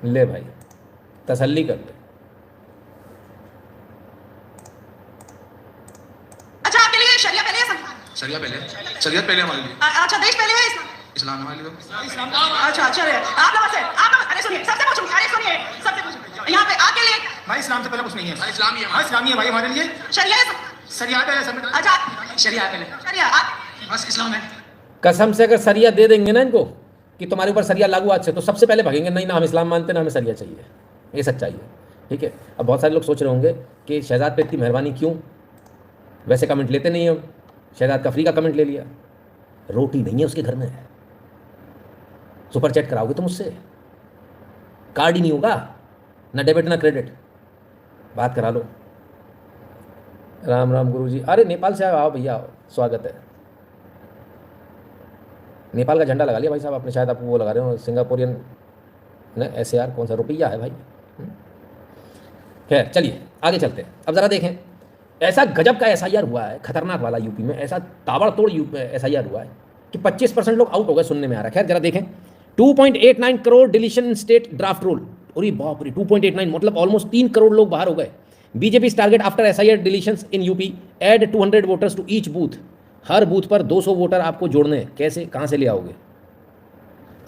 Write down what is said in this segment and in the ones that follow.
ले भाई, तसल्ली कर ले। अच्छा, आपके लिए शरिया पहले है संविधान? शरिया पहले, शरीयत पहले हमारे लिए। अच्छा, देश पहले है इस्लाम? इस्लाम हमारे लिए। अच्छा, चलिए आप लोग से अरे सुनिए, सबसे पूछूंगी, अरे सुनिए, सबसे पूछूंगी यहाँ पे आपके लिए भाई इस्लाम से पहले कुछ नहीं है। भाई इस्लाम ही है। हाँ इस्लामी है भाई हमारे लिए। शरिया है शरिया पहले संविधान। अच्छा, शरिया पहले, शरिया आप बस इस्लाम है। कसम से अगर सरिया दे देंगे ना इनको कि तुम्हारे ऊपर सरिया लागू आज से, तो सबसे पहले भागेंगे, नहीं ना हम इस्लाम मानते ना हमें सरिया चाहिए। ये सच्चाई है, ठीक है। अब बहुत सारे लोग सोच रहे होंगे कि शहजाद पे इतनी मेहरबानी क्यों, वैसे कमेंट लेते नहीं हम, शहजाद का फ्री का कमेंट ले लिया। रोटी नहीं है उसके घर में, सुपर चैट कराओगे तुम उससे, कार्ड ही नहीं होगा, ना डेबिट ना क्रेडिट, बात करा लो। राम राम गुरुजी, अरे नेपाल से आओ भैया, आओ, स्वागत है। नेपाल का झंडा लगा लिया भाई साहब आपने, शायद आप वो लगा रहे हो सिंगापुरियन ना, SAR कौन सा रुपया है भाई। खैर चलिए आगे चलते हैं। अब ज़रा देखें, ऐसा गजब का SIR हुआ है, खतरनाक वाला यूपी में, ऐसा ताबड़तोड़ SIR हुआ है कि 25% लोग आउट हो गए, सुनने में आ रहा है। खैर जरा देखें, 2.89 crore deletion state draft roll, अरे बाप रे 2.89 मतलब ऑलमोस्ट 3 करोड़ लोग बाहर हो गए। BJP target after SIR deletions in UP, add 200 voters to each booth, हर बूथ पर 200 वोटर आपको जोड़ने हैं। कैसे, कहाँ से ले आओगे?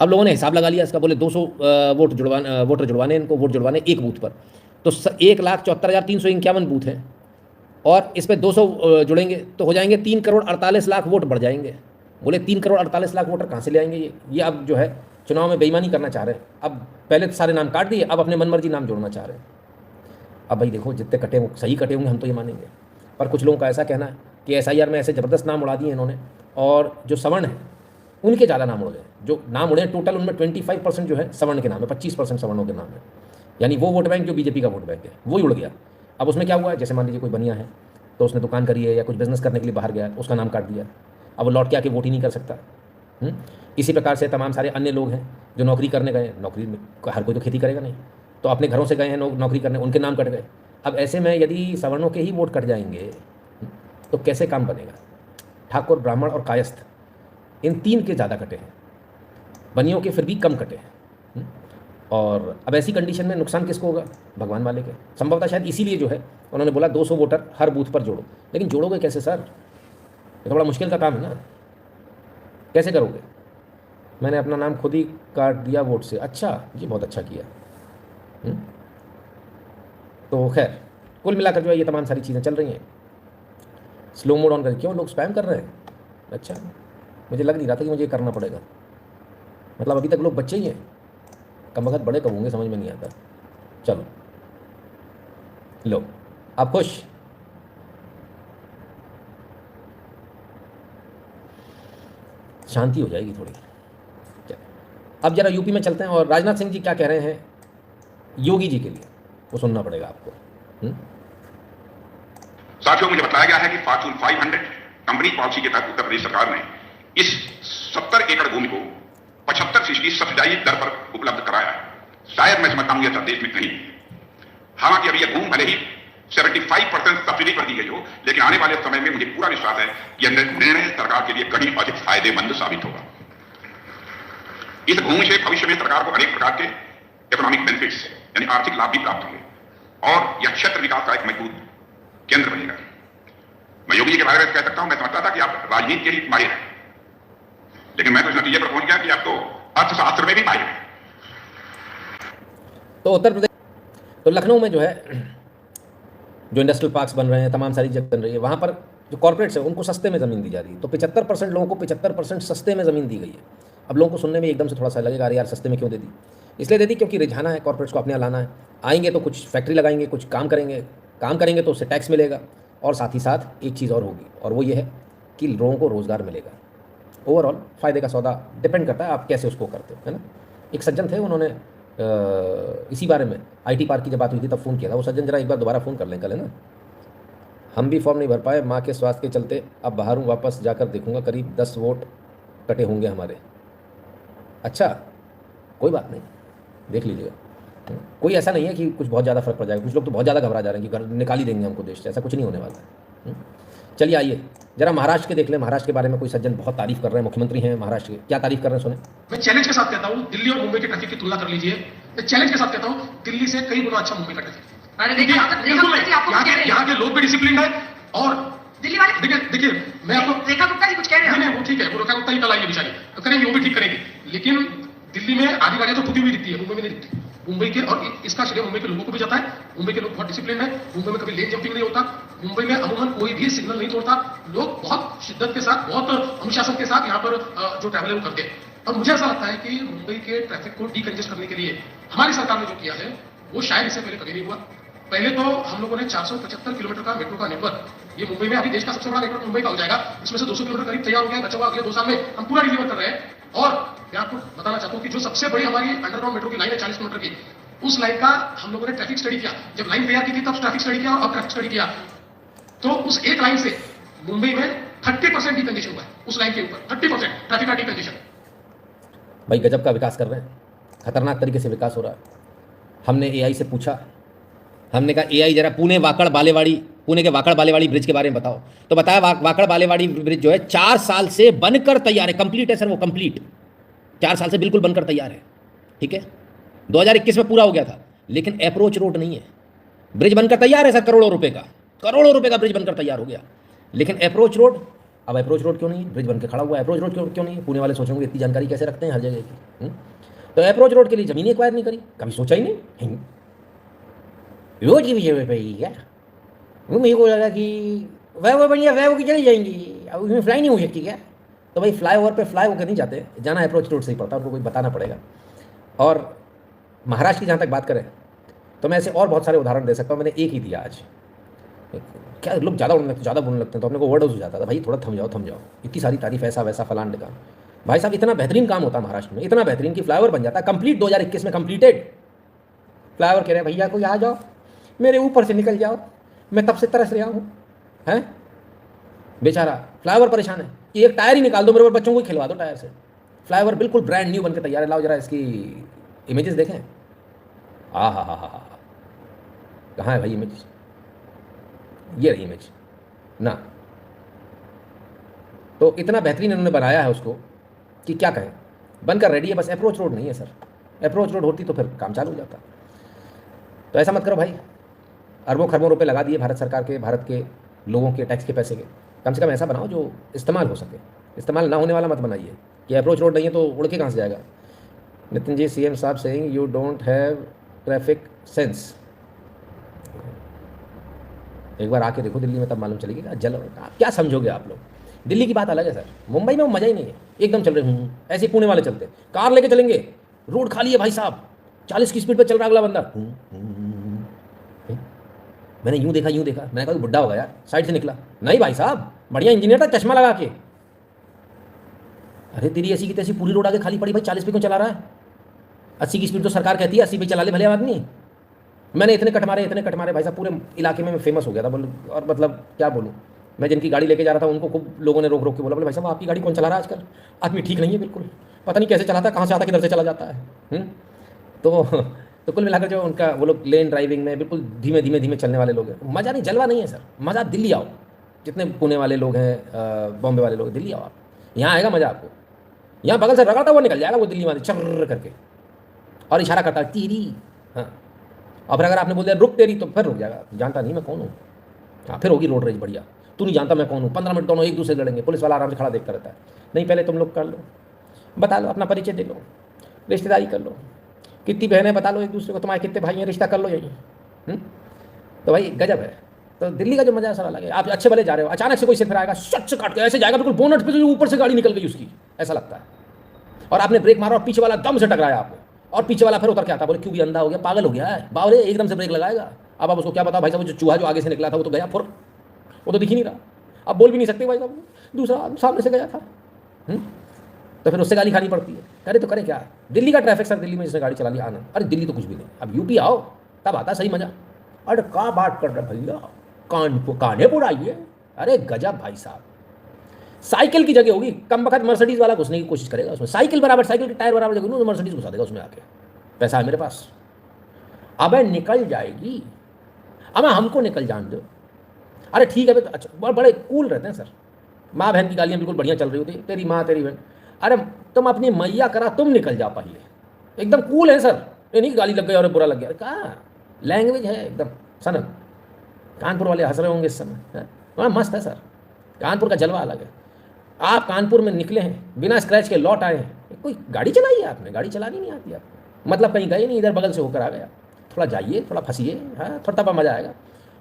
अब लोगों ने हिसाब लगा लिया इसका, बोले 200 वोटर जुड़वाने, इनको वोट जुड़वाने एक बूथ पर, तो 1,74,351 बूथ हैं, और इस पर 200 जुड़ेंगे तो हो जाएंगे 3 करोड़ 48 लाख वोट बढ़ जाएंगे। बोले 3 करोड़ 48 लाख वोटर कहाँ से ले आएंगे ये अब जो है चुनाव में बेईमानी करना चाह रहे हैं। अब पहले तो सारे नाम काट दिए, अब अपने मनमर्जी नाम जोड़ना चाह रहे हैं। अब भाई देखो, जितने कटे होंगे सही कटे होंगे हम तो ये मानेंगे, पर कुछ लोगों का ऐसा कहना है कि SIR में ऐसे ज़बरदस्त नाम उड़ा दिए इन्होंने, और जो सवर्ण है उनके ज़्यादा नाम उड़ गए। जो नाम उड़े टोटल उनमें 25% जो है सवर्ण के नाम है, 25% सवर्णों के नाम है, यानी वो वोट बैंक जो बीजेपी का वोट बैंक है वो ही उड़ गया। अब उसमें क्या हुआ है, जैसे मान लीजिए कोई बनिया है तो उसने दुकान करी है या कुछ बिजनेस करने के लिए बाहर गया, उसका नाम काट दिया, अब वो लौट के आके वोट ही नहीं कर सकता। इसी प्रकार से तमाम सारे अन्य लोग हैं जो नौकरी करने गए, नौकरी में हर कोई तो खेती करेगा नहीं, तो अपने घरों से गए हैं नौकरी करने, उनके नाम कट गए। अब ऐसे में यदि सवर्णों के ही वोट कट जाएंगे तो कैसे काम बनेगा? ठाकुर, ब्राह्मण और कायस्थ, इन 3 के ज़्यादा कटे हैं, बनियों के फिर भी कम कटे हैं। और अब ऐसी कंडीशन में नुकसान किसको होगा? भगवान वाले के। संभवतः शायद इसीलिए जो है उन्होंने बोला 200 वोटर हर बूथ पर जोड़ो। लेकिन जोड़ोगे कैसे सर? ये तो बड़ा मुश्किल का काम है ना, कैसे करोगे? मैंने अपना नाम खुद ही काट दिया वोट से। अच्छा, ये बहुत अच्छा किया। तो खैर कुल मिलाकर जो है ये तमाम सारी चीज़ें चल रही हैं। स्लो मोड ऑन कर, क्यों लोग स्पैम कर रहे हैं? अच्छा, मुझे लग नहीं रहा था कि मुझे ये करना पड़ेगा, मतलब अभी तक लोग बच्चे ही हैं, कम वक्त बड़े कब होंगे समझ में नहीं आता। चलो लो, आप खुश? शांति हो जाएगी थोड़ी। अब जरा यूपी में चलते हैं और राजनाथ सिंह जी क्या कह रहे हैं योगी जी के लिए, वो सुनना पड़ेगा आपको। साथियों, मुझे बताया गया है कि फॉर्च्यून 500 कंपनी पॉलिसी के तहत उत्तर प्रदेश सरकार ने इस 70 एकड़ भूमि को 75% सब्सिडाइज दर पर उपलब्ध कराया। शायद मैं समझता हूं यह देश में नहीं। हालांकि अभी यह भूमि भले ही 75% सब्सिडी पर दी गई हो, लेकिन आने वाले समय में मुझे पूरा विश्वास है कि यह निर्णय सरकार के लिए कहीं अधिक फायदेमंद साबित होगा। इस भूमि से भविष्य में सरकार को अनेक प्रकार के इकोनॉमिक बेनिफिट्स यानी आर्थिक लाभ भी प्राप्त होंगे, और यह क्षेत्र विकास का एक मजबूत केंद्र बनेगा। मैं योगी जी के बारे में कह सकता हूं, मैं समझता था कि आप राजनीति के लिए माहिर हैं, लेकिन मैं तो इस नतीजे पर पहुंच गया कि आप तो अर्थशास्त्र में भी माहिर हैं। तो उत्तर प्रदेश, तो लखनऊ में जो है जो इंडस्ट्रियल पार्क्स बन रहे हैं, तमाम सारी जगह बन रही है, वहाँ पर जो कॉर्पोरेट्स हैं उनको सस्ते में ज़मीन दी जा रही है। तो 75% लोगों को 75% सस्ते में ज़मीन दी गई है। अब लोगों को सुनने में एकदम से थोड़ा सा लगेगा अरे यार सस्ते में क्यों दे दी? इसलिए दे दी क्योंकि रिझाना है, कॉर्पोरेट्स को अपने यहाँ लाना है। आएंगे तो कुछ फैक्ट्री लगाएंगे, कुछ काम करेंगे तो उससे टैक्स मिलेगा, और साथ ही साथ एक चीज़ और होगी, और वो ये है कि लोगों को रोज़गार मिलेगा। ओवरऑल फ़ायदे का सौदा डिपेंड करता है आप कैसे उसको करते हो, है ना। एक सज्जन थे, उन्होंने इसी बारे में IT पार्क की जब बात हुई थी तब फ़ोन किया था। वो सज्जन जरा एक बार दोबारा फ़ोन कर लें कल, है ना। हम भी फॉर्म नहीं भर पाए, माँ के स्वास्थ्य के चलते अब बाहर हूँ, वापस जाकर देखूंगा, करीब 10 वोट कटे होंगे हमारे। अच्छा, कोई बात नहीं, देख लीजिएगा। कोई ऐसा नहीं है कि कुछ बहुत ज़्यादा फर्क पड़ जाएगा। कुछ लोग तो बहुत ज़्यादा घबरा जा रहे हैं कि घर निकाल ही देंगे हमको देश से, ऐसा कुछ नहीं होने वाला है। चलिए आइए जरा महाराष्ट्र के देख लें। महाराष्ट्र के बारे में कोई सज्जन बहुत तारीफ कर रहे हैं, मुख्यमंत्री हैं महाराष्ट्र के, क्या तारीफ कर रहे हैं सुने। मैं चैलेंज के साथ कहता हूँ, दिल्ली और मुंबई के ट्रैफिक की तुलना कर लीजिए, चैलेंज के साथ कहता हूँ, दिल्ली से कई गुना अच्छा मुंबई का ट्रैफिक। मैंने देखा रेखा गुप्ता जी आपको कुछ कह रहे हैं। यहाँ के लोग भी डिसिप्लिन है और दिल्ली वाले देखिए मैं आपको रेखा गुप्ता जी कुछ कह रहे हैं। नहीं वो ठीक है, वो रेखा गुप्ता ही कल आएंगे बेचारी, तो करेंगे, वो भी ठीक करेंगे। लेकिन दिल्ली में आधी गाड़ियां तो टूटी हुई दिखती है, मुंबई में नहीं दिखती। मुंबई के, और इसका श्रेय मुंबई के लोगों को भी जाता है। मुंबई के लोग बहुत डिसिप्लिन है, मुंबई में कभी लेन जंपिंग नहीं होता, मुंबई में अमूमन कोई भी सिग्नल नहीं तोड़ता, लोग बहुत शिद्दत के साथ, बहुत अनुशासन के साथ यहाँ पर जो ट्रैवल है वो करते हैं। और मुझे ऐसा लगता है कि मुंबई के ट्रैफिक को डीकंजेस्ट करने के लिए हमारी सरकार ने जो किया है वो शायद इससे पहले कभी नहीं हुआ। पहले तो हम लोगों ने 475 किलोमीटर का मेट्रो का नेटवर्क, ये मुंबई में अभी देश का सबसे बड़ा नेटवर्क मुंबई का हो जाएगा, इसमें से 200 किलोमीटर करीब तैयार हो गया, बचा हुआ अगले 2 साल में हम पूरा डिलीवर कर रहे हैं। और मैं आपको बताना चाहता हूँ कि जो सबसे बड़ी हमारी अंडरग्राउंड मेट्रो की लाइन है 40 किलोमीटर की, उस लाइन का हम लोगों ने ट्रैफिक स्टडी किया। जब लाइन तैयार की थी तब ट्रैफिक स्टडी किया और अब ट्रैफिक स्टडी किया, तो उस एक लाइन से मुंबई में 30% डीकंजेशन हुआ है। उस लाइन के ऊपर 30% ट्रैफिक का डीकंजेशन। भाई गजब का विकास कर रहे हैं, खतरनाक तरीके से विकास हो रहा है। हमने एआई से पूछा, हमने कहा एआई जरा पुणे के वाकड़ बालेवाड़ी ब्रिज के बारे में बताओ। तो बताया वाकड़ बालेवाड़ी ब्रिज जो है 4 साल से बनकर तैयार है, कंप्लीट है सर, वो कंप्लीट 4 साल से बिल्कुल बनकर तैयार है। ठीक है, 2021 में पूरा हो गया था, लेकिन अप्रोच रोड नहीं है। ब्रिज बनकर तैयार है सर, करोड़ों रुपए का ब्रिज बनकर तैयार हो गया, लेकिन अप्रोच रोड, अब अप्रोच रोड क्यों नहीं है? ब्रिज बनकर खड़ा हुआ है, अप्रोच रोड क्यों नहीं है? पुणे वाले सोचेंगे इतनी जानकारी कैसे रखते हैं हर जगह की। तो अप्रोच रोड के लिए जमीन एक्वायर नहीं करी, कभी सोचा ही नहीं। रोड की भी जरूरत पड़ेगी क्या? वो मेरे को लगा कि वह बढ़िया वह की चली जाएंगी, अब उसमें फ्लाई नहीं हो सकती क्या? तो भाई फ्लाईओवर पे फ्लाई होकर नहीं जाते, जाना अप्रोच रोड से ही पड़ता, उनको कोई बताना पड़ेगा। और महाराष्ट्र की जहाँ तक बात करें तो मैं ऐसे और बहुत सारे उदाहरण दे सकता हूँ, मैंने एक ही दिया आज। क्या लोग ज़्यादा बोलने लगते हैं तो अपने को वर्ड हो जाता था, भाई थोड़ा थम जाओ, इतनी सारी तारीफ ऐसा वैसा फलान का। भाई साहब इतना बेहतरीन काम होता है महाराष्ट्र में, इतना बेहतरीन कि फ्लाईओवर बन जाता है कंप्लीट, 2021 में कंप्लीटेड फ्लाईओवर। कह रहे हैं भैया कोई आ जाओ, मेरे ऊपर से निकल जाओ, मैं तब से तरस रहा हूँ। हैं बेचारा फ्लाईओवर परेशान है कि एक टायर ही निकाल दो, मेरे बच्चों को ही खिलवा दो टायर से। फ्लाईओवर बिल्कुल ब्रांड न्यू बनकर तैयार है। लाओ जरा इसकी इमेजेस देखें। हा कहाँ है भाई इमेज? ये रही इमेज ना। तो इतना बेहतरीन इन्होंने बनाया है उसको कि क्या कहें, बनकर रेडी है। बस अप्रोच रोड नहीं है सर, अप्रोच रोड होती तो फिर काम चालू हो जाता। तो ऐसा मत करो भाई, अरबों खरबों रुपए लगा दिए भारत सरकार के, भारत के लोगों के टैक्स के पैसे के, कम से कम ऐसा बनाओ जो इस्तेमाल हो सके। इस्तेमाल ना होने वाला मत बनाइए कि अप्रोच रोड नहीं है तो उड़ के कहाँ से जाएगा। नितिन जी, सीएम साहब saying you don't have traffic sense. एक बार आके देखो दिल्ली में, तब मालूम चलेगी। आप क्या समझोगे आप लोग? दिल्ली की बात अलग है सर, मुंबई में वो मज़ा ही नहीं है, एकदम चल रहे हूँ ऐसे ही पुणे वाले चलते, कार लेके चलेंगे, रोड खाली है भाई साहब, 40 की स्पीड पर चल रहा अगला बंदा। मैंने यूँ देखा, मैंने कहा बुड्ढा होगा यार, साइड से निकला। नहीं भाई साहब, बढ़िया इंजीनियर था, चश्मा लगा के। अरे तेरी ऐसी की तैसी पूरी रोड आगे खाली पड़ी भाई, 40 पे क्यों चला रहा है? 80 की स्पीड तो सरकार कहती है, 80 पे चला ले भले आदमी। मैंने इतने कट मारे भाई साहब, पूरे इलाके में मैं फेमस हो गया था। बोल, और मतलब क्या बोलूँ, मैं जिनकी गाड़ी लेके जा रहा था उनको खूब लोगों ने रोक के बोला, बोले भाई साहब आपकी गाड़ी कौन चला रहा है आजकल? आदमी ठीक नहीं है बिल्कुल, पता नहीं कैसे चलाता है, कहाँ से आता किधर से चला जाता है। तो कुल मिलाकर जो उनका वो लोग लेन ड्राइविंग में बिल्कुल धीमे चलने वाले लोग हैं। मज़ा नहीं, जलवा नहीं है सर, मज़ा दिल्ली आओ। जितने पुणे वाले लोग हैं, बॉम्बे वाले लोग, दिल्ली आओ आप, यहाँ आएगा मज़ा आपको। यहाँ बगल से रगड़ता वो निकल जाएगा वो दिल्ली वाले, चर्र करके, और इशारा करता है तेरी। हाँ, और फिर अगर आपने बोल दिया रुक तेरी, तो फिर रुक जाएगा, जानता नहीं मैं कौन हूँ। हाँ, फिर होगी रोड रेज बढ़िया, तू नहीं जानता मैं कौन हूँ। 15 मिनट दोनों एक दूसरे लड़ेंगे, पुलिस वाला आराम से खड़ा देखता रहता है। नहीं, पहले तुम लोग कर लो, बता लो, अपना परिचय दे लो, रिश्तेदारी कर लो, कितनी बहनें बता लो एक दूसरे को, तुम्हारे कितने भाई हैं, रिश्ता कर लो यही। तो भाई गजब है। तो दिल्ली का जो मजा है सर अलग है। आप अच्छे भले जा रहे हो, अचानक से कोई सिर फिर आएगा, सच काट के ऐसे जाएगा, बिल्कुल बोनट पे ऊपर से गाड़ी निकल गई उसकी, ऐसा लगता है। और आपने ब्रेक मारा और पीछे वाला दम से टकराया आपको, और पीछे वाला फिर उतर के आता, बोले क्यों भी अंधा हो गया, पागल हो गया है, बावले एकदम से ब्रेक लगाएगा। अब आप उसको क्या बताओ भाई साहब, जो चूहा जो आगे से निकला था वो तो गया फुर, वो तो दिख ही नहीं रहा। अब बोल भी नहीं सकते भाई साहब, दूसरा सामने से गया था। तो फिर उससे गाली खानी पड़ती है। करे तो करे क्या? दिल्ली का ट्रैफिक सर, दिल्ली में जिसने गाड़ी चला लिया आनंद। अरे दिल्ली तो कुछ भी नहीं, अब यूपी आओ तब आता सही मजा। अरे क्या बात कर रहे भैया, काने उड़ाइए। अरे गजब भाई साहब, साइकिल की जगह होगी, कम वक्त मर्सिडीज वाला घुसने की कोशिश करेगा उसमें, साइकिल बराबर, साइकिल के टायर बराबर जगह तो मर्सिडीज घुसा देगा उसमें आके, पैसा है मेरे पास। अब निकल जाएगी, अब हमको निकल जान दो। अरे ठीक है, तो अच्छा बड़े कूल रहते हैं सर, माँ बहन की गालियाँ बिल्कुल बढ़िया चल रही होती, तेरी माँ तेरी बहन। अरे तुम अपनी मैया करा, तुम निकल जा पहले, एकदम कूल है सर। ये नहीं कि गाली लग गई और बुरा लग गया, कहाँ लैंग्वेज है एकदम सनक। कानपुर वाले हंस रहे होंगे इस समय, बड़ा मस्त है सर, कानपुर का जलवा अलग है। आप कानपुर में निकले हैं बिना स्क्रैच के लौट आए हैं, कोई गाड़ी चलाई है आपने? गाड़ी चलानी नहीं आती आपको, मतलब कहीं गए नहीं, इधर बगल से होकर आ गया। थोड़ा जाइए, थोड़ा फंसिए, हाँ थोड़ा तब मज़ा आएगा।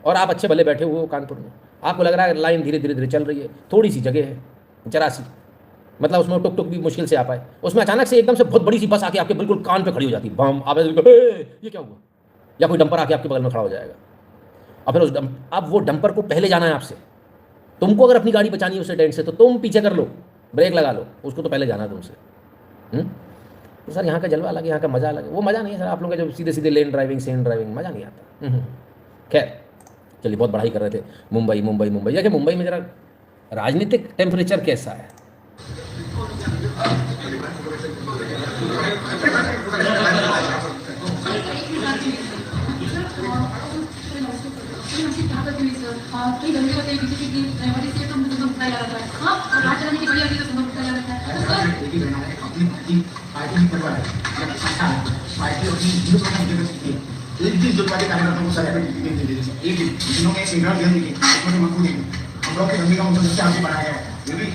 और आप अच्छे भले बैठे हुए हो कानपुर में, आपको लग रहा है लाइन धीरे धीरे धीरे चल रही है, थोड़ी सी जगह है जरा सी, मतलब उसमें टुक टुक भी मुश्किल से आ पाए, उसमें अचानक से एकदम से बहुत बड़ी सी बस आके आपके बिल्कुल कान पे खड़ी हो जाती है, बम आप ये क्या हुआ, या कोई डंपर आके आपके बगल में खड़ा हो जाएगा। और फिर अब वो डंपर को पहले जाना है आपसे, तुमको अगर अपनी गाड़ी बचानी है उससे डेंट से तो तुम पीछे कर लो, ब्रेक लगा लो, उसको तो पहले जाना है तुमसे। तो सर यहाँ का जलवा अलग है, यहाँ का मज़ा अलग है। वो मज़ा नहीं है सर आप लोगों का जो सीधे सीधे लेन ड्राइविंग सेन ड्राइविंग, मज़ा नहीं आता। खैर चलिए, बहुत बढ़ाई कर रहे थे मुंबई मुंबई मुंबई। देखिए मुंबई में ज़रा राजनीतिक टेम्परेचर कैसा है। कई धंधे होते हैं बीजेपी की वजह से तो मुझे मुक्ता जा रहा है। हाँ, और राज चलाने की बड़ी आदमी तो मुक्ता जा रहा है। अपनी पार्टी नहीं करवा रहा है, पार्टी अपनी हिंदू का एक दिन जो पार्टी कार्यकर्ताओं को सारे टिकट दे देते, एक दिन जिन्होंने सिग्नल दे दी उसमें मक्कू देंगे, हम लोग के धंधे का उनको सबसे आगे बढ़ाया है। ये भी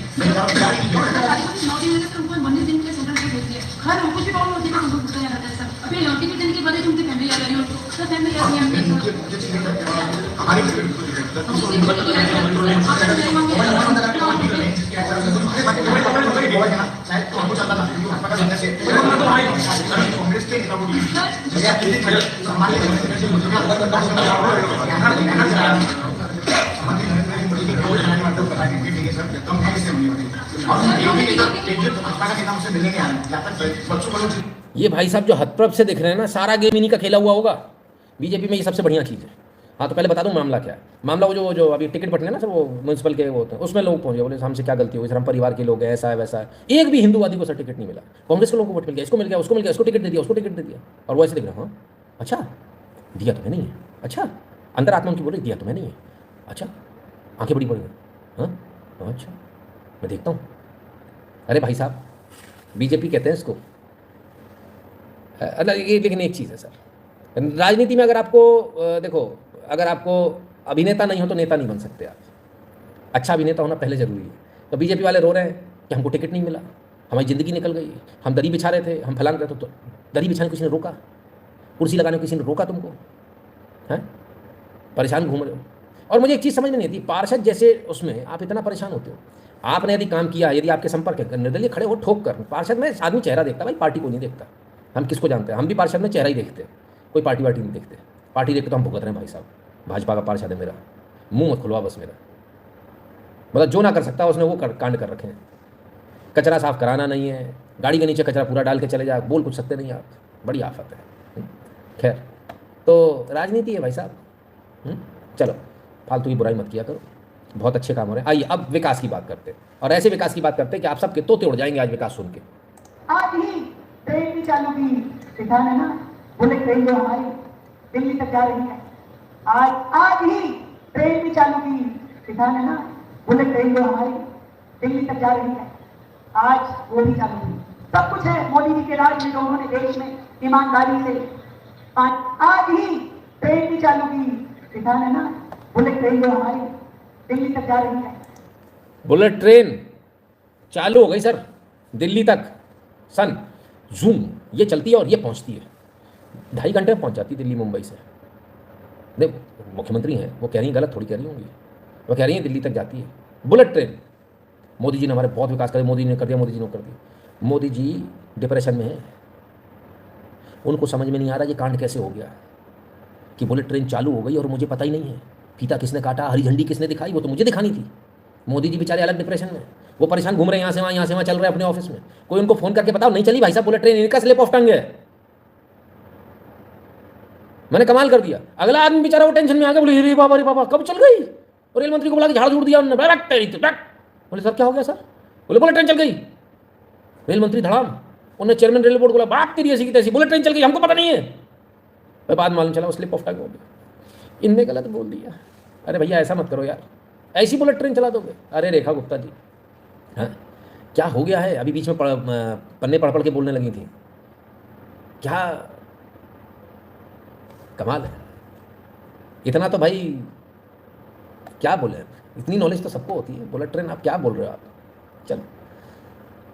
मोदी ने तो उनको 19 दिन के लिए सेंट्रल दे दिया, हर कुछ भी प्रॉब्लम होती है तो उनको मुक्ता जा रहा है सब। अभी टिकट देने के बाद ही उनकी फैमिली आ रही है, तो फैमिली आ रही है हमारी कांग्रेस के ये भाई साहब जो हथप्रभ से दिख रहे हैं ना, सारा गेम इन्हीं का खेला हुआ होगा बीजेपी में। ये सबसे बढ़िया चीज़ है। हाँ तो पहले बता दूं मामला क्या है। मामला वो जो अभी टिकट बटने ना सर, वो म्यूनसिपल के वो होते हैं, उसमें लोग पहुंच गए, बोले हमसे क्या गलती हुई सर, हम परिवार के लोग हैं, ऐसा है वैसा है। एक भी हिंदूवादी को सर टिकट नहीं मिला, कांग्रेस के लोगों को वोट मिल गया, इसको मिल गया, उसको मिल गया, इसको टिकट दे दिया, उसको टिकट दे दिया। और वो ऐसे दिख रहा, हाँ अच्छा दिया तुम्हें नहीं है, अच्छा अंदर आत्मा उनकी बोल रही दिया तुम्हें नहीं है, अच्छा आंखें बड़ी बड़ी हैं, हाँ अच्छा मैं देखता हूँ। अरे भाई साहब बीजेपी कहते हैं इसको। ये लेकिन एक चीज़ है सर, राजनीति में अगर आपको देखो, अगर आपको अभिनेता नहीं हो तो नेता नहीं बन सकते आप। अच्छा अभिनेता होना पहले जरूरी है। तो बीजेपी वाले रो रहे हैं कि हमको टिकट नहीं मिला, हमारी ज़िंदगी निकल गई, हम दरी बिछा रहे थे, हम फलांग रहे थे, तो दरी बिछाने किसी ने रोका, कुर्सी लगाने किसी ने रोका तुमको, हैं परेशान घूम रहे हो। और मुझे एक चीज़ समझ में नहीं आती, पार्षद जैसे उसमें आप इतना परेशान होते हो। आपने यदि काम किया, यदि आपके संपर्क है, निर्दलीय खड़े हो ठोक कर, पार्षद में आदमी चेहरा देखता, भाई पार्टी को नहीं देखता। हम किसको जानते हैं, हम भी पार्षद में चेहरा ही देखते हैं, कोई पार्टी वार्टी नहीं देखते। पार्टी देखते तो हम भुगत रहे हैं भाई साहब, भाजपा का पार्षद है मेरा, मुंह मत खुलवा बस मेरा, मतलब जो ना कर सकता उसने वो कांड कर रखे हैं। कचरा साफ कराना नहीं है, गाड़ी के नीचे कचरा पूरा डाल के चले जा, बोल कुछ सकते नहीं आप, बड़ी आफत है। खैर तो राजनीति है भाई साहब। चलो फालतू की बुराई मत किया करो, बहुत अच्छे काम हो रहे हैं। आइए अब विकास की बात करते हैं, और ऐसे विकास की बात करते हैं कि आप सबके तोते उड़ जाएंगे आज विकास सुन के। आज ही ट्रेन भी चालू की, किसान है ना, बोले ट्रेन जो हमारी दिल्ली तक जा रही है। आज ही ट्रेन भी चालू की, किसान है ना, बोले ट्रेन जो हमारी दिल्ली तक जा रही है। आज वो भी चालू की, सब कुछ है मोदी जी के राज में, जो उन्होंने देश में ईमानदारी से। आज ही ट्रेन भी चालू की, किसान है ना, बुलेट ट्रेन जो हमारी दिल्ली तक जा रही है। बुलेट ट्रेन चालू हो गई सर दिल्ली तक, सन जूम ये चलती है और ये पहुंचती है, 2.5 घंटे में पहुंच जाती है दिल्ली मुंबई से। देख मुख्यमंत्री हैं, वो कह रही हैं, गलत थोड़ी कह रही होंगी, वो कह रही हैं दिल्ली तक जाती है बुलेट ट्रेन। मोदी जी ने हमारे बहुत विकास करे, मोदी ने कर दिया, मोदी जी ने कर दिया। मोदी जी डिप्रेशन में है, उनको समझ में नहीं आ रहा ये कांड कैसे हो गया कि बुलेट ट्रेन चालू हो गई और मुझे पता ही नहीं है। फीता किसने काटा, हरी झंडी किसने दिखाई, वो तो मुझे दिखानी थी। मोदी जी बेचारे अलग डिप्रेशन में, वो परेशान घूम रहे हैं, यहाँ से वहाँ चल रहे हैं अपने ऑफिस में। कोई उनको फोन करके बताओ नहीं चली भाई साहब बुलेट ट्रेन, इनका स्लिप ऑफ टंग है। मैंने कमाल कर दिया। अगला आदमी बेचारा वो टेंशन में आ गया, बोले रे बाबा कब चल गई, और रेल मंत्री को बुला के झाड़ झूड़ दिया उन्होंने। बोले सर क्या हो गया सर, बोले बुलेट ट्रेन चल गई। रेल मंत्री धड़ाम, उन्होंने चेयरमैन रेल बोर्ड बोला बात तेरी ऐसी की तैसी, बुलेट ट्रेन चल गई हमको पता नहीं है। फिर बाद मालूम चला वो स्लिप ऑफ टंग हो गया, इनने गलत बोल दिया। अरे भैया ऐसा मत करो यार, ऐसी बुलेट ट्रेन चला दोगे। अरे रेखा गुप्ता जी, हाँ क्या हो गया है, अभी बीच में पन्ने पढ़ के बोलने लगी थी, क्या कमाल है। इतना तो भाई क्या बोले, इतनी नॉलेज तो सबको होती है। बुलेट ट्रेन आप क्या बोल रहे हो आप, चलो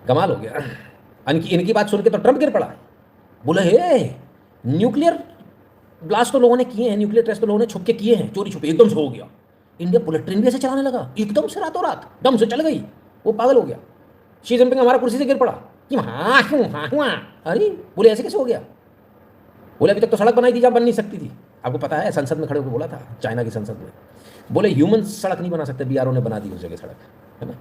कमाल हो गया। इनकी बात सुन के तो ट्रम्प गिर पड़ा, बोले हे न्यूक्लियर ब्लास्ट तो लोगों ने किए हैं, न्यूक्लियर टेस्ट तो लोगों ने छुप के किए हैं, चोरी छुपे, एकदम से हो गया। इंडिया बुलेट ट्रेन भी ऐसे चलाने लगा एकदम से, रातों रात दम से चल गई, वो पागल हो गया। शी जिनपिंग हमारा कुर्सी से गिर पड़ा कि हाँ हाँ, अरे बोले ऐसे कैसे हो गया। बोले अभी तक तो सड़क बनाई थी जहाँ बन नहीं सकती थी। आपको पता है संसद में खड़े होकर बोला था, चाइना की संसद में, बोले ह्यूमन सड़क नहीं बना सकते, बीआरओ ने बना दी उस जगह सड़क, है ना।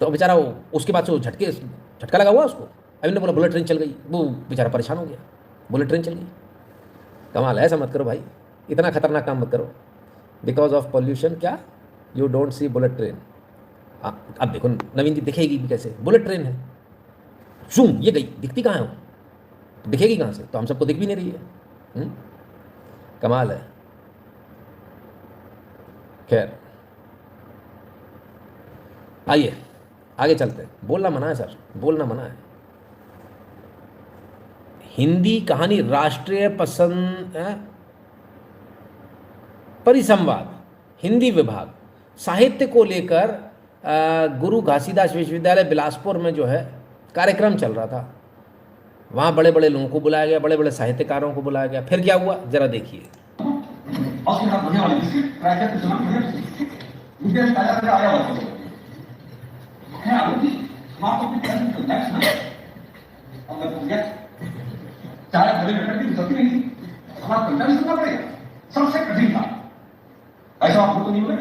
तो बेचारा उसके बाद से वो झटका लगा हुआ उसको। अभी ने बोला बुलेट ट्रेन चल गई, वो बेचारा परेशान हो गया, बुलेट ट्रेन चल गई। कमाल है, ऐसा मत करो भाई, इतना खतरनाक काम मत करो। बिकॉज ऑफ पॉल्यूशन क्या you don't see bullet train. अब देखो नवीन जी दिखेगी भी कैसे, बुलेट ट्रेन है, जूम ये गई, दिखती कहाँ है वो, दिखेगी कहाँ से, तो हम सबको दिख भी नहीं रही है। कमाल है। खैर आइए आगे चलते हैं। बोलना मना है सर, बोलना मना है। हिंदी कहानी राष्ट्रीय पसंद परिसंवाद हिंदी विभाग साहित्य को लेकर गुरु घासीदास विश्वविद्यालय बिलासपुर में जो है कार्यक्रम चल रहा था। वहाँ बड़े बड़े लोगों को बुलाया गया, बड़े बड़े साहित्यकारों को बुलाया गया। फिर क्या हुआ जरा देखिए। सबसे कठिन था, ऐसा आप तो नहीं हुए,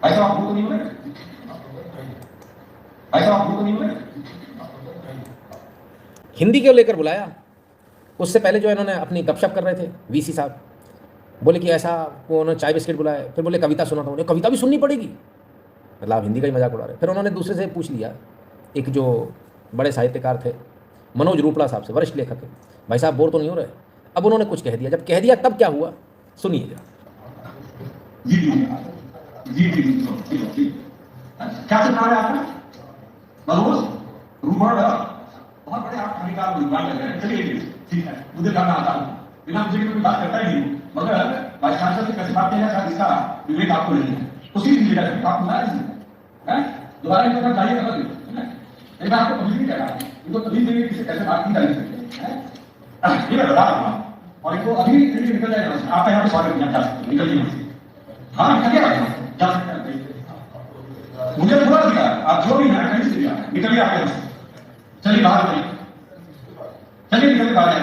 ऐसा आप तो नहीं हुए, ऐसा आप तो नहीं हुए। हिंदी को लेकर बुलाया। उससे पहले जो इन्होंने अपनी गपशप कर रहे थे वीसी साहब, बोले कि ऐसा वो उन्होंने चाय बिस्किट बुलाया। फिर बोले कविता सुना था, उन्हें कविता भी सुननी पड़ेगी, मतलब आप हिंदी का ही मजाक उड़ा रहे। फिर उन्होंने दूसरे से पूछ लिया, एक जो बड़े साहित्यकार थे मनोज रूपड़ा साहब से, वरिष्ठ लेखक है, भाई साहब बोर तो नहीं हो रहे। अब उन्होंने कुछ कह दिया, जब कह दिया तब क्या हुआ सुनिए जरा। क्या सुना है आपने? मनोज रूपड़ा बहुत बड़े आप खरीदार विद्वान हैं, चलिए ठीक है, मुझे गाना आता है, बिना मुझे कोई बात करता ही नहीं, मगर भाई सांसद से कैसे बात किया जाए इसका विवेक आपको नहीं है, उसी लिए आप बुला रहे हैं, दोबारा इनको चाहिए समझ लीजिए, मैं आपको कभी नहीं कह रहा, इनको कभी भी किसी कैसे बात की जा सकती है, ये मैं बता रहा हूँ। और इनको अभी निकल जाएगा, आप यहाँ पे स्वागत किया जा सकते, निकलिए, हाँ निकलिए जा सकते, मुझे बुरा दिया, आप जो भी है कहीं से दिया, निकलिए आप यहाँ से, चलिए बाहर चलिए, चलिए निकल बाहर आए।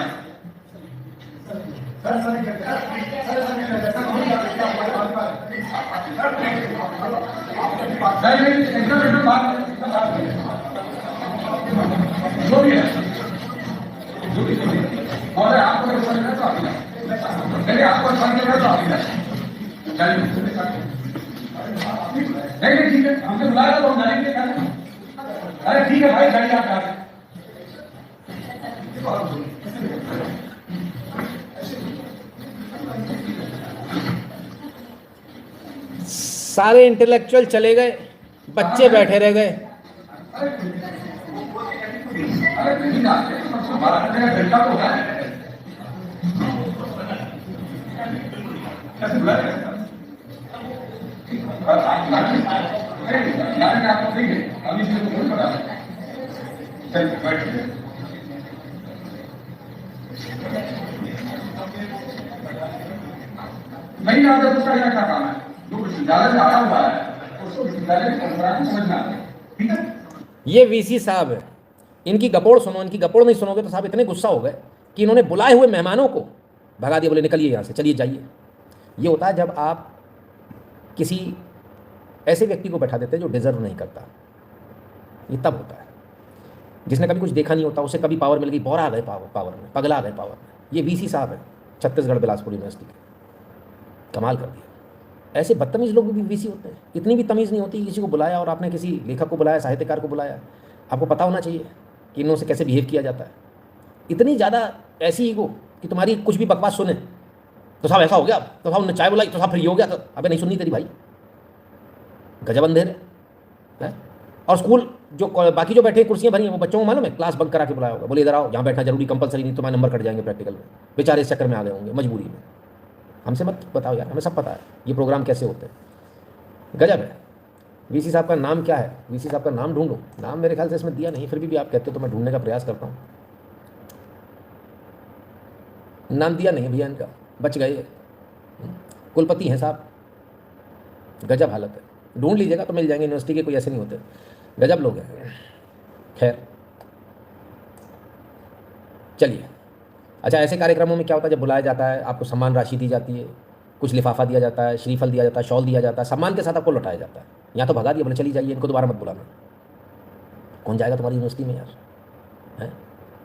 जो भी है और आपको तो चलिए, आपको तो आप नहीं ठीक है, हमने बुलाया तो हम जानेंगे। अरे ठीक है भाई, चलिए आप सारे इंटेलेक्चुअल चले गए, बच्चे बैठे रह गए। नहीं आता तो क्या काम है, जो विश्वविद्यालय से आया हुआ है उसको विश्वविद्यालय की परंपरा को समझना है, ठीक है। ये वीसी साहब है, इनकी गपोड़ सुनो, इनकी गपोड़ नहीं सुनोगे तो साहब इतने गुस्सा हो गए कि इन्होंने बुलाए हुए मेहमानों को भगा दिया, बोले निकलिए यहाँ से, चलिए जाइए। ये होता है जब आप किसी ऐसे व्यक्ति को बैठा देते हैं जो डिजर्व नहीं करता, ये तब होता है। जिसने कभी कुछ देखा नहीं होता, उसे कभी पावर मिल गई, बौरा आ गए पावर में, पगला गए पावर में। ये वीसी साहब है छत्तीसगढ़ बिलासपुर यूनिवर्सिटी के, कमाल कर दिया। ऐसे बदतमीज़ लोग भी वीसी होते हैं। इतनी भी तमीज़ नहीं होती, किसी को बुलाया और आपने किसी लेखक को बुलाया, साहित्यकार को बुलाया, आपको पता होना चाहिए कि इनों से कैसे बिहेव किया जाता है। इतनी ज़्यादा ऐसी ईगो कि तुम्हारी कुछ भी बकवास सुने तो साहब ऐसा हो गया, तो साहब उन्होंने चाय बुलाई तो साहब फिर ये हो गया, तो अबे नहीं सुननी तेरी भाई, गजब अंधेर है। और स्कूल जो बाकी जो बैठे कुर्सियां भरी हैं वो बच्चों को मालूम है, क्लास बंक करा के बुलाया होगा, बोले इधर आओ, यहाँ बैठना जरूरी कंपलसरी, नहीं तुम्हारे नंबर कट जाएंगे प्रैक्टिकल में। बेचारे इस चक्कर में आ गए होंगे मजबूरी में। हमसे मत बताओ यार, हमें सब पता है ये प्रोग्राम कैसे होते हैं। गजब है। वीसी साहब का नाम क्या है? वीसी साहब का नाम ढूंढो, नाम मेरे ख्याल से इसमें दिया नहीं, फिर भी आप कहते हो तो मैं ढूंढने का प्रयास करता हूँ। नाम दिया नहीं भैया इनका, बच गए। कुलपति हैं साहब, गजब हालत है, ढूंढ लीजिएगा तो मिल जाएंगे, यूनिवर्सिटी के कोई ऐसे नहीं होते, गजब लोग हैं। खैर चलिए, अच्छा ऐसे कार्यक्रमों में क्या होता है, जब बुलाया जाता है आपको सम्मान राशि दी जाती है, कुछ लिफाफा दिया जाता है, श्रीफल दिया जाता है, शॉल दिया जाता है, सम्मान के साथ आपको लौटाया जाता है। यहाँ तो भगा दिया, बोले चली जाइए, इनको दोबारा मत बुलाना। कौन जाएगा तुम्हारी यूनिवर्सिटी में यार, हैं?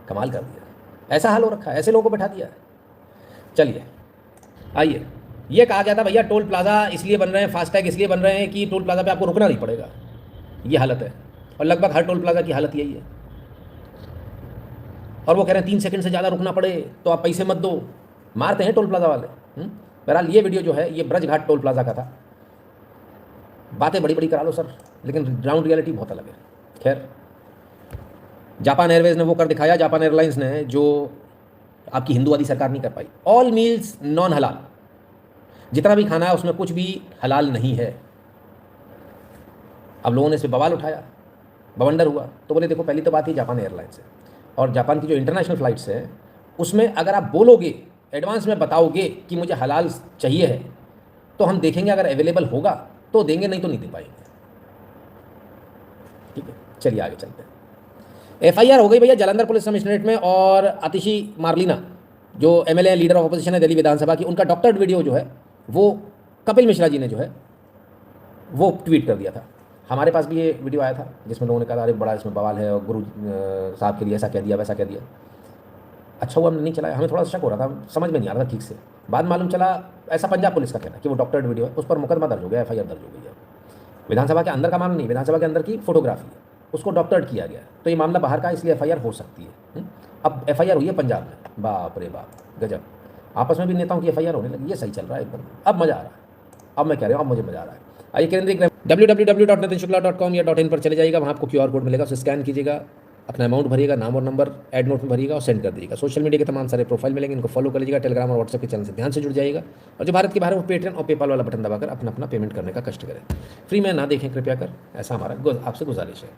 कमाल कर दिया, ऐसा हाल हो रखा है, ऐसे लोगों को बैठा दिया है। चलिए आइए, ये कहा गया था भैया टोल प्लाज़ा इसलिए बन रहे हैं, फास्टैग इसलिए बन रहे हैं कि टोल प्लाज़ा पे आपको रुकना नहीं पड़ेगा। ये हालत है, और लगभग हर टोल प्लाज़ा की हालत यही है। और वो कह रहे हैं 3 सेकंड से ज़्यादा रुकना पड़े तो आप पैसे मत दो, मारते हैं टोल प्लाज़ा वाले। बहरहाल ये वीडियो जो है ये ब्रज घाट टोल प्लाज़ा का था। बातें बड़ी बड़ी करा लो सर, लेकिन ग्राउंड रियलिटी बहुत अलग है। खैर, जापान एयरवेज ने वो कर दिखाया, जापान एयरलाइंस ने, जो आपकी हिंदूवादी सरकार नहीं कर पाई। ऑल मील्स नॉन हलाल, जितना भी खाना है उसमें कुछ भी हलाल नहीं है। अब लोगों ने इस पर बवाल उठाया, बवंडर हुआ, तो बोले देखो पहली तो बात ही जापान एयरलाइंस है, और जापान की जो इंटरनेशनल फ़्लाइट्स हैं उसमें अगर आप बोलोगे, एडवांस में बताओगे कि मुझे हलाल चाहिए है, तो हम देखेंगे, अगर अवेलेबल होगा तो देंगे, नहीं तो नहीं दे पाएंगे। ठीक है, चलिए आगे चलते हैं। एफआईआर हो गई भैया जालंधर पुलिस कमिश्नरेट में, और आतिशी मार्लिना जो एमएलए लीडर ऑफ अपोजिशन है दिल्ली विधानसभा की, उनका डॉक्टर्ड वीडियो जो है वो कपिल मिश्रा जी ने जो है वो ट्वीट कर दिया था। हमारे पास भी ये वीडियो आया था जिसमें लोगों ने कहा अरे बड़ा इसमें बवाल है, और गुरु साहब के लिए ऐसा कह दिया वैसा कह दिया। अच्छा हुआ हमने नहीं चलाया, हमें थोड़ा शक हो रहा था, समझ में नहीं आ रहा था ठीक से। बाद मालूम चला ऐसा पंजाब पुलिस का कहना कि वो डॉक्टर्ड वीडियो है, उस पर मुकदमा दर्ज हो गया, एफआईआर दर्ज हो गई है। विधानसभा के अंदर का मामला नहीं, विधानसभा के अंदर की फोटोग्राफी है, उसको डॉक्टर्ड किया गया, तो ये मामला बाहर का, इसलिए एफआईआर हो सकती है। अब एफआईआर हुई है पंजाब में, बाप रे बाप, गजब। आपस में भी नेताओं की एफआईआर होने लगी, ये सही चल रहा है एकदम। अब मज़ा आ रहा है, अब मैं कह रहा हूँ अब मुझे मज़ा आ रहा है। आइए केंद्रीय www.nitinshukla.com या .in पर चले जाइएगा, वहाँ आपको QR कोड मिलेगा, उसे स्कैन कीजिएगा, अपना अमाउंट भरिएगा, नाम और नंबर एड नोट में भरिएगा और सेंड कर दीजिएगा। सोशल मीडिया के तमाम सारे प्रोफाइल मिलेंगे, इनको फॉलो कर लीजिएगा। टेलीग्राम और व्हाट्सएप के चैनल से ध्यान से जुड़ जाइएगा, और जो भारत के बाहर है वो पेटीएम और पेपाल वाला बटन दबाकर अपना पेमेंट करने का कष्ट करें। फ्री में ना देखें कृपया कर, ऐसा हमारा आपसे गुजारिश है।